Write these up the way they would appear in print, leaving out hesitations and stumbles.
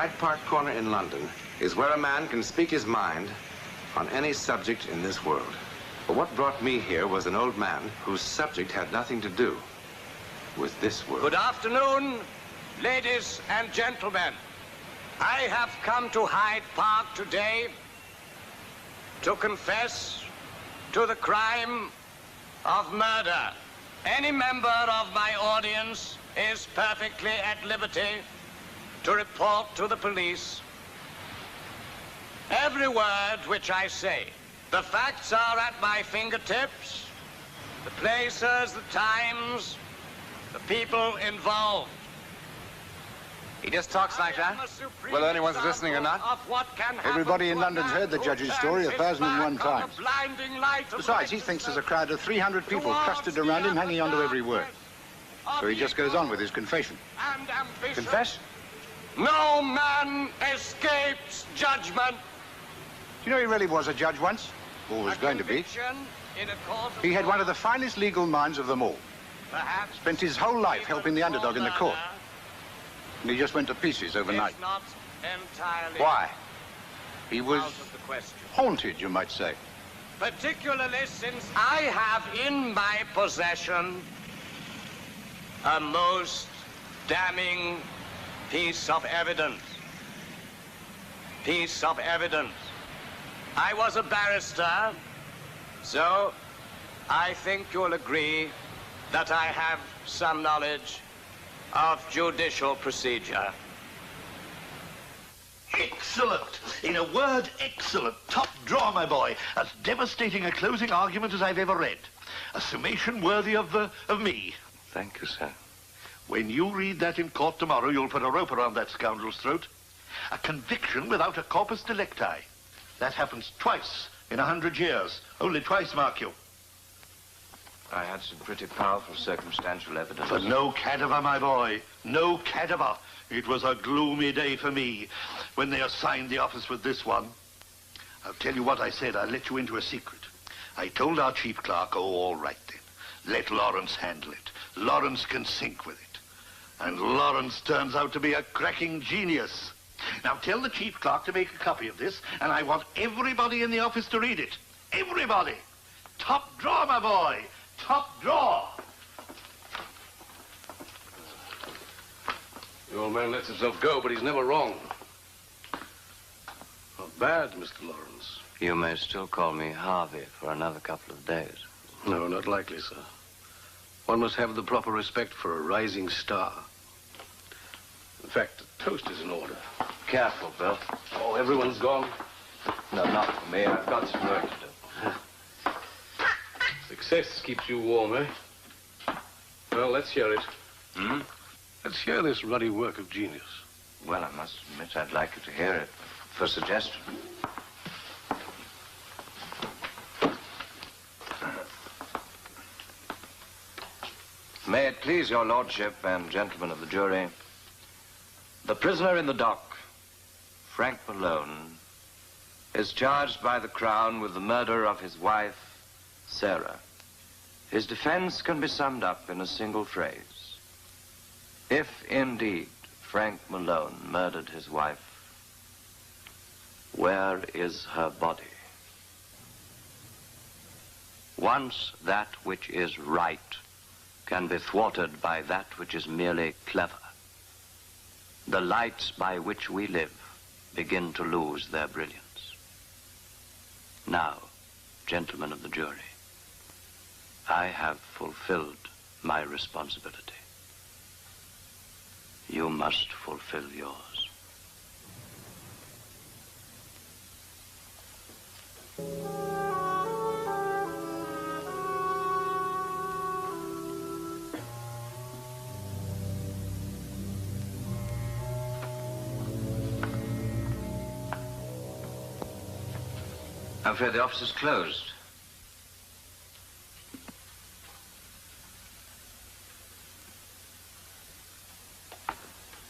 Hyde Park Corner in London is where a man can speak his mind on any subject in this world. But what brought me here was an old man whose subject had nothing to do with this world. Good afternoon, ladies and gentlemen. I have come to Hyde Park today to confess to the crime of murder. Any member of my audience is perfectly at liberty to report to the police every word which I say. The facts are at my fingertips, the places, the times, the people involved. He just talks like that? Whether anyone's listening or not? Everybody in London's heard the judge's story 1,001 times. Besides, he thinks there's a crowd of 300 people clustered around him, hanging on to every word. So he just goes on with his confession. Confess? No man escapes judgment. Do you know he really was a judge once? Or was going to be. He had one of the finest legal minds of them all. Spent his whole life helping the underdog in the court. And he just went to pieces overnight. Why? He was haunted, you might say. Particularly since I have in my possession a most damning piece of evidence. Piece of evidence. I was a barrister, so I think you'll agree that I have some knowledge of judicial procedure. Excellent. In a word, excellent. Top draw, my boy. As devastating a closing argument as I've ever read. A summation worthy of me. Thank you, sir. When you read that in court tomorrow, you'll put a rope around that scoundrel's throat. A conviction without a corpus delicti. That happens twice in 100 years. Only twice, mark you. I had some pretty powerful circumstantial evidence. But no cadaver, my boy. No cadaver. It was a gloomy day for me when they assigned the office with this one. I'll tell you what I said. I'll let you into a secret. I told our chief clerk, oh, all right then. Let Lawrence handle it. Lawrence can sink with it. And Lawrence turns out to be a cracking genius. Now tell the chief clerk to make a copy of this, and I want everybody in the office to read it. Everybody. Top draw, my boy. Top draw. The old man lets himself go, but he's never wrong. Not bad, Mr. Lawrence. You may still call me Harvey for another couple of days. No, not likely, sir. One must have the proper respect for a rising star. In fact, the toast is in order. Careful, Bill. Oh, everyone's gone? No, not for me. I've got some work to do. Success keeps you warm, eh? Well, let's hear it. Hmm? Let's hear this ruddy work of genius. Well, I must admit I'd like you to hear it for suggestion. May it please your lordship and gentlemen of the jury, the prisoner in the dock, Frank Malone, is charged by the Crown with the murder of his wife, Sarah. His defense can be summed up in a single phrase. If indeed Frank Malone murdered his wife, where is her body? Once that which is right can be thwarted by that which is merely clever, the lights by which we live begin to lose their brilliance. Now, gentlemen of the jury, I have fulfilled my responsibility. You must fulfill yours. I'm afraid the office is closed.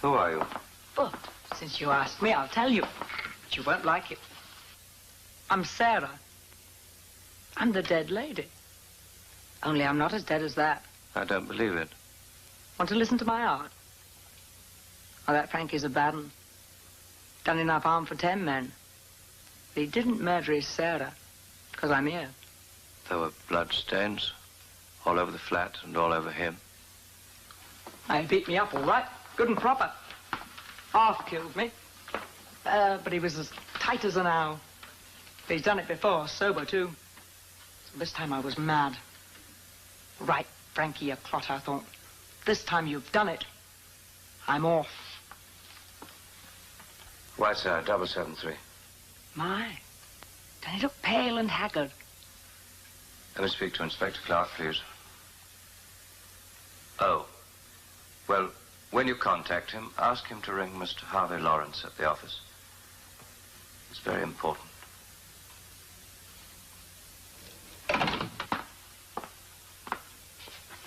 Who are you? Well, since you asked me, I'll tell you. But you won't like it. I'm Sarah. I'm the dead lady. Only I'm not as dead as that. I don't believe it. Want to listen to my art? Oh, that Frankie's a bad one. Done enough harm for 10 men. But he didn't murder his Sarah, because I'm here. There were blood stains all over the flat and all over him. He beat me up, all right. Good and proper. Half killed me. But he was as tight as an owl. He's done it before, sober, too. So this time I was mad. Right, Frankie, you clot, I thought. This time you've done it. I'm off. Why, sir? 773. My, don't he look pale and haggard? Let me speak to Inspector Clark, please. Oh. Well, when you contact him, ask him to ring Mr. Harvey Lawrence at the office. It's very important.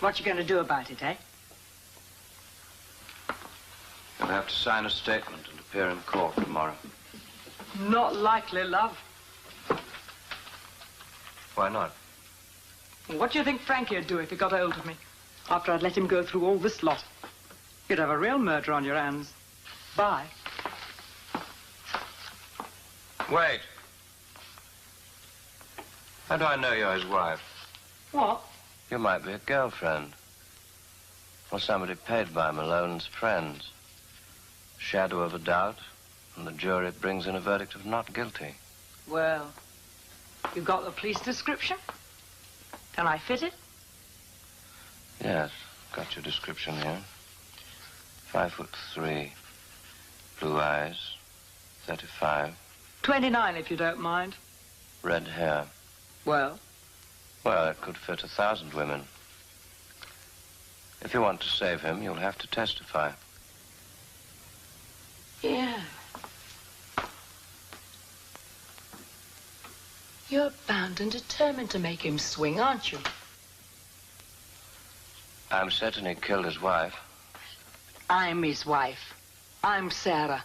What you going to do about it, eh? You'll have to sign a statement and appear in court tomorrow. Not likely, love. Why not? What do you think Frankie would do if he got hold of me? After I'd let him go through all this lot. You'd have a real murder on your hands. Bye. Wait. How do I know you're his wife? What? You might be a girlfriend. Or somebody paid by Malone's friends. Shadow of a doubt, and the jury brings in a verdict of not guilty. Well, you got the police description? Can I fit it? Yes, got your description here. 5'3", blue eyes, 35. 29, if you don't mind. Red hair. Well? Well, it could fit 1,000 women. If you want to save him, you'll have to testify. Yeah. You're bound and determined to make him swing, aren't you? I'm certain he killed his wife. I'm his wife. I'm Sarah.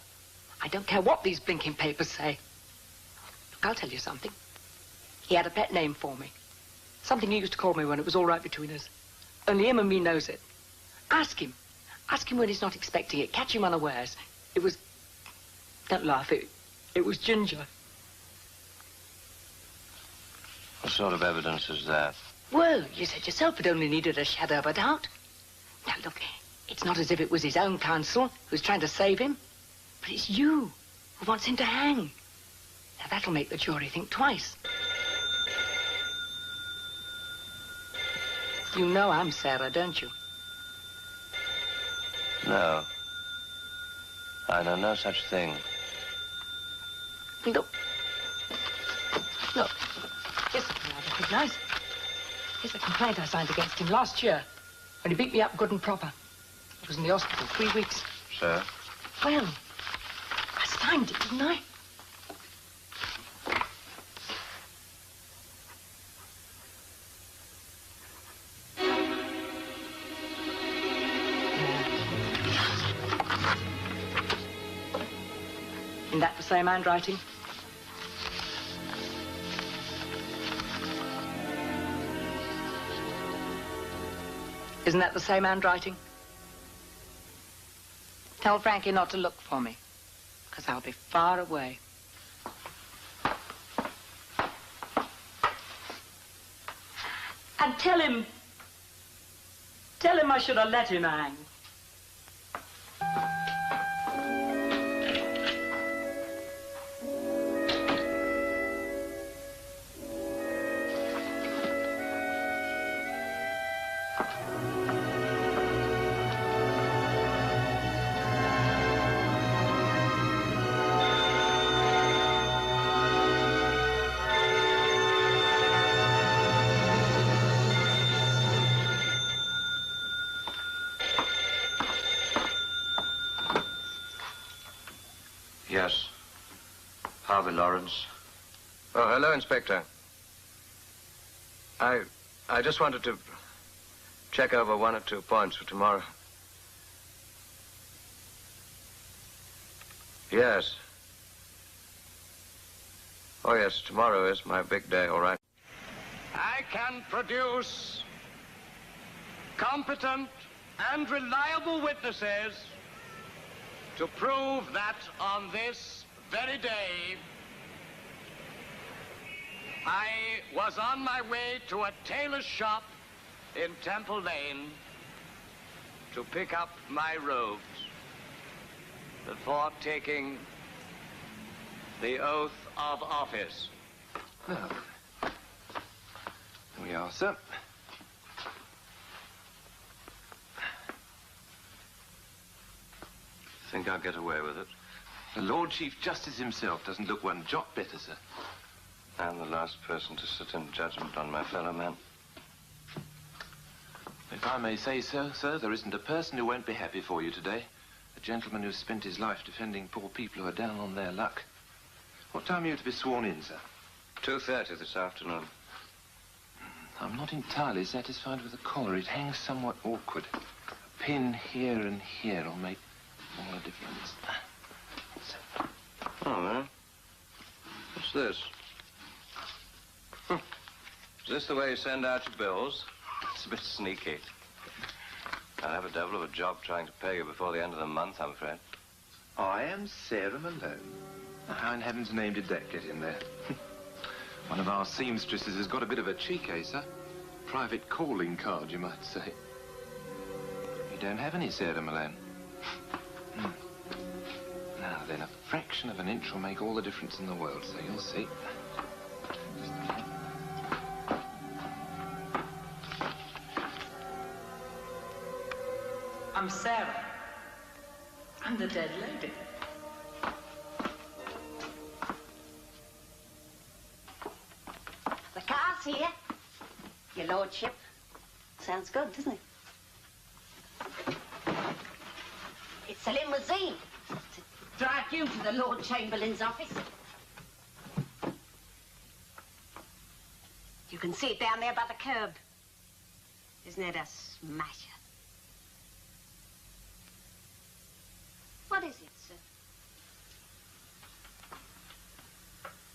I don't care what these blinking papers say. Look, I'll tell you something. He had a pet name for me. Something he used to call me when it was all right between us. Only him and me knows it. Ask him. Ask him when he's not expecting it. Catch him unawares. It was... Don't laugh. It was Ginger. What sort of evidence is that? Well, you said yourself it only needed a shadow of a doubt. Now, look, it's not as if it was his own counsel who's trying to save him. But it's you who wants him to hang. Now, that'll make the jury think twice. You know I'm Sarah, don't you? No. I know no such thing. Look. Look. Here's something I recognize. Here's a complaint I signed against him last year when he beat me up good and proper. I was in the hospital 3 weeks. Sir? Well, I signed it, didn't I? Isn't that the same handwriting? Isn't that the same handwriting? Tell Frankie not to look for me, because I'll be far away. And tell him I should have let him hang. Yes. Harvey Lawrence. Oh, hello, Inspector. I just wanted to check over 1 or 2 points for tomorrow. Yes. Oh, yes, tomorrow is my big day, all right. I can produce competent and reliable witnesses to prove that on this very day, I was on my way to a tailor's shop in Temple Lane to pick up my robes before taking the oath of office. Well, here we are, sir. Think I'll get away with it? The Lord Chief Justice himself doesn't look one jot better, sir. I'm the last person to sit in judgment on my fellow man. If I may say so, sir, there isn't a person who won't be happy for you today. A gentleman who's spent his life defending poor people who are down on their luck. What time are you to be sworn in, sir? 2:30 this afternoon. I'm not entirely satisfied with the collar. It hangs somewhat awkward. A pin here and here will make all the difference. So. Oh, man. What's this? Is this the way you send out your bills? It's a bit sneaky. I'll have a devil of a job trying to pay you before the end of the month, I'm afraid. I am Sarah Malone. How in heaven's name did that get in there? One of our seamstresses has got a bit of a cheek, eh, sir? Private calling card, you might say. You don't have any Sarah Malone. Now then, a fraction of an inch will make all the difference in the world, so you'll see. I'm Sarah. I'm the dead lady. The car's here, your lordship. Sounds good, doesn't it? It's a limousine to drive you to the Lord Chamberlain's office. You can see it down there by the curb. Isn't it a smasher? What is it, sir?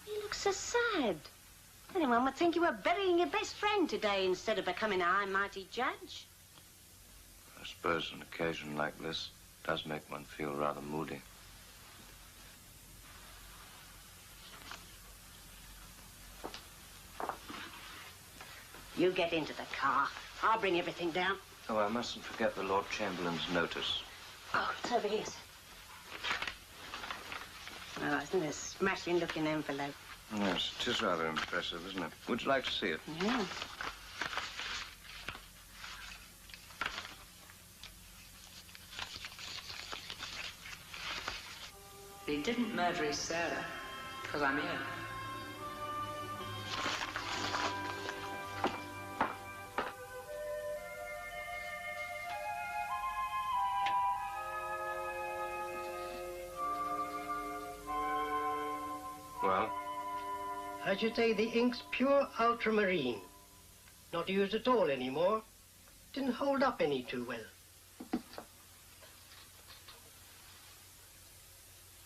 You look so sad. Anyone would think you were burying your best friend today instead of becoming a high mighty judge. I suppose an occasion like this does make one feel rather moody. You get into the car. I'll bring everything down. Oh, I mustn't forget the Lord Chamberlain's notice. Oh, it's over here, sir. Oh, isn't it a smashing-looking envelope? Yes, it is rather impressive, isn't it? Would you like to see it? Yeah. He didn't murder his Sarah, because I'm here. Well? I should say the ink's pure ultramarine. Not used at all anymore. Didn't hold up any too well.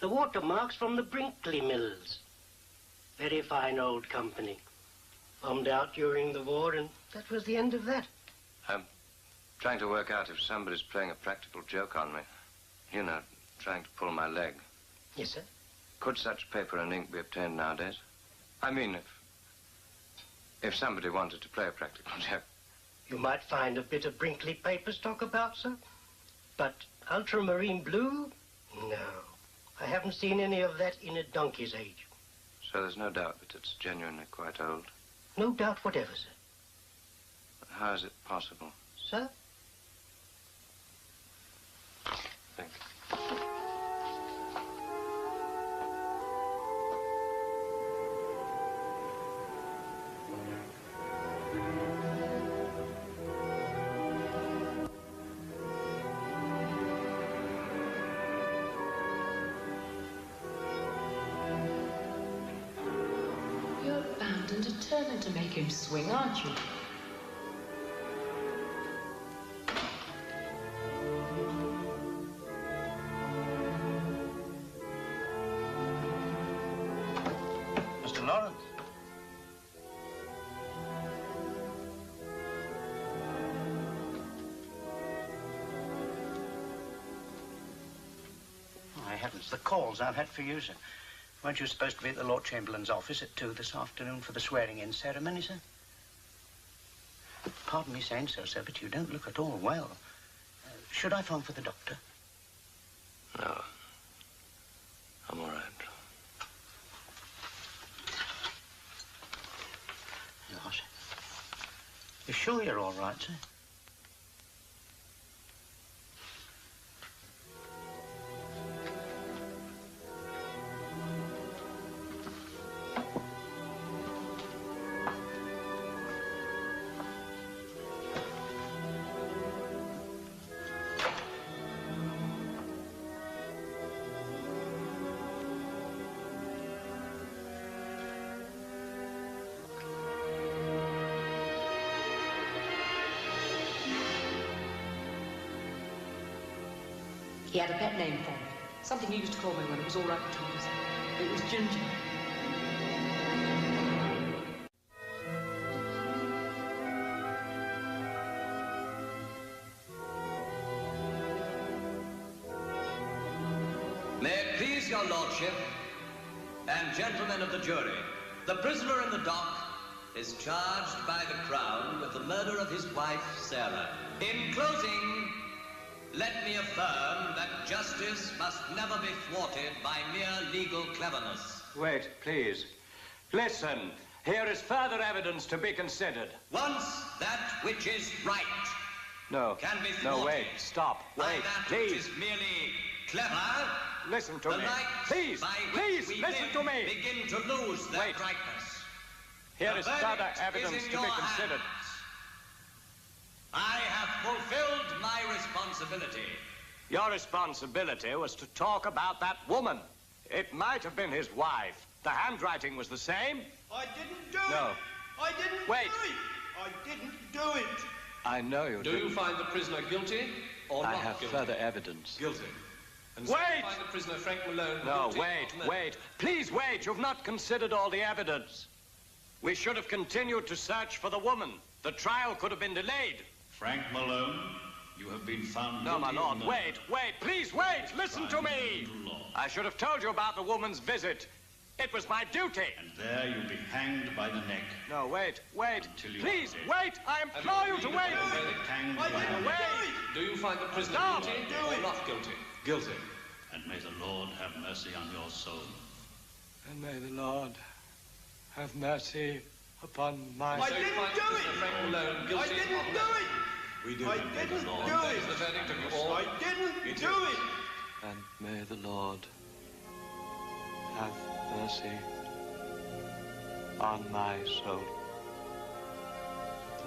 The watermark's from the Brinkley Mills. Very fine old company. Bombed out during the war, and that was the end of that. I'm trying to work out if somebody's playing a practical joke on me. You know, trying to pull my leg. Yes, sir? Could such paper and ink be obtained nowadays? I mean, if somebody wanted to play a practical joke. You might find a bit of Brinkley paper stock about, sir. But ultramarine blue? No. I haven't seen any of that in a donkey's age. So there's no doubt that it's genuinely quite old? No doubt whatever, sir. But how is it possible? Sir? Thank you. You're bound and determined to make him swing, aren't you? Mr. Lawrence. My heavens, the calls I've had for you, sir. Weren't you supposed to be at the Lord Chamberlain's office at 2 this afternoon for the swearing-in ceremony, sir? Pardon me saying so, sir, but you don't look at all well. Should I phone for the doctor? No. I'm all right. Gosh. You sure you're all right, sir? He had a pet name for me. Something he used to call me when it was all right between us. It was Ginger. May it please your lordship and gentlemen of the jury, the prisoner in the dock is charged by the Crown with the murder of his wife, Sarah. In closing, let me affirm that justice must never be thwarted by mere legal cleverness. Wait, please. Listen, here is further evidence to be considered. Once that which is right No. can be thwarted. No, wait. Stop. By Wait, that please. which is merely clever. Listen to the me. lights Please, by please, which we listen live to me. begin to lose their Wait. brightness. Here The is further verdict evidence is in to be your considered. hands. I have fulfilled my responsibility. Your responsibility was to talk about that woman. It might have been his wife. The handwriting was the same. I didn't do No. it. I didn't Wait. do it. I didn't do it. I know you Do didn't. you find the prisoner guilty or I not have guilty? further evidence. Guilty. And so Wait! you find the prisoner Frank Malone No, guilty wait, of murder? wait. Please wait. You've not considered all the evidence. We should have continued to search for the woman. The trial could have been delayed. Frank Malone, you have been found No, guilty my of lord, murder. wait, please wait. Listen to me. I should have told you about the woman's visit. It was my duty. And there you'll be hanged by the neck. No, wait. Until you Please, are dead. wait. I implore you to wait. Hanged by the neck. Wait. Do you find the prisoner Stop. guilty or not guilty? Guilty. And may the Lord have mercy on your soul. And may the Lord have mercy upon my I So you didn't find do the prisoner it. Frank Malone guilty I didn't of do murder? it. We do I and may the didn't Lord do That it. is the verdict of you all. I didn't do it. And may the Lord have mercy on my soul.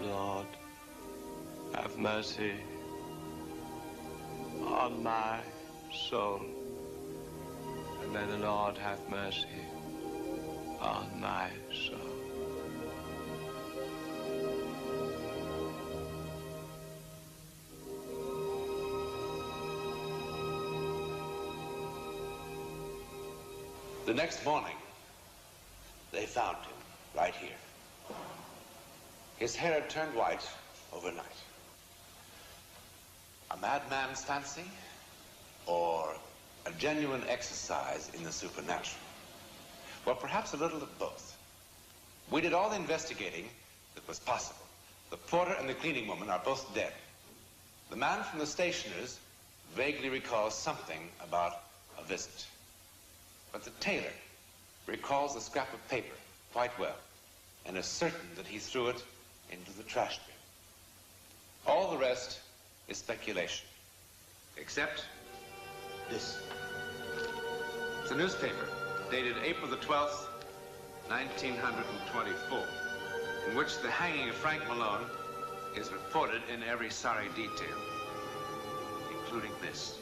Lord, have mercy on my soul. And may the Lord have mercy on my soul. The next morning, they found him right here. His hair had turned white overnight. A madman's fancy or a genuine exercise in the supernatural? Well, perhaps a little of both. We did all the investigating that was possible. The porter and the cleaning woman are both dead. The man from the stationer's vaguely recalls something about a visit. But the tailor recalls the scrap of paper quite well and is certain that he threw it into the trash bin. All the rest is speculation, except this. It's a newspaper dated April the 12th, 1924, in which the hanging of Frank Malone is reported in every sorry detail, including this.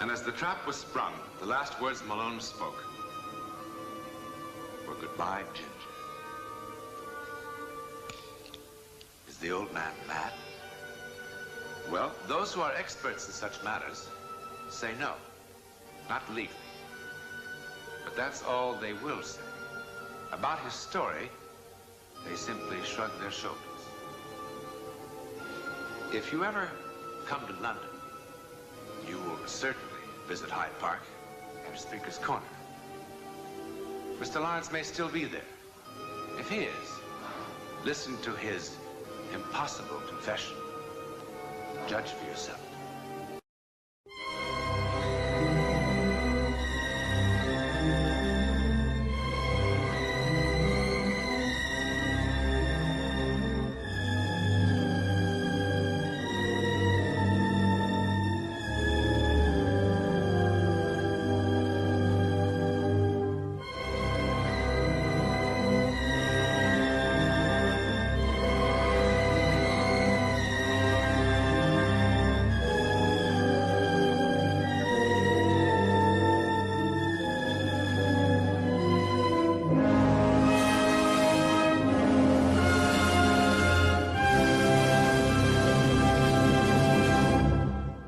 And as the trap was sprung, the last words Malone spoke were goodbye, Ginger. Is the old man mad? Well, those who are experts in such matters say no, not legally. But that's all they will say. About his story, they simply shrug their shoulders. If you ever come to London, you will certainly visit Hyde Park and Speaker's Corner. Mr. Lawrence may still be there. If he is, listen to his impossible confession. Judge for yourself.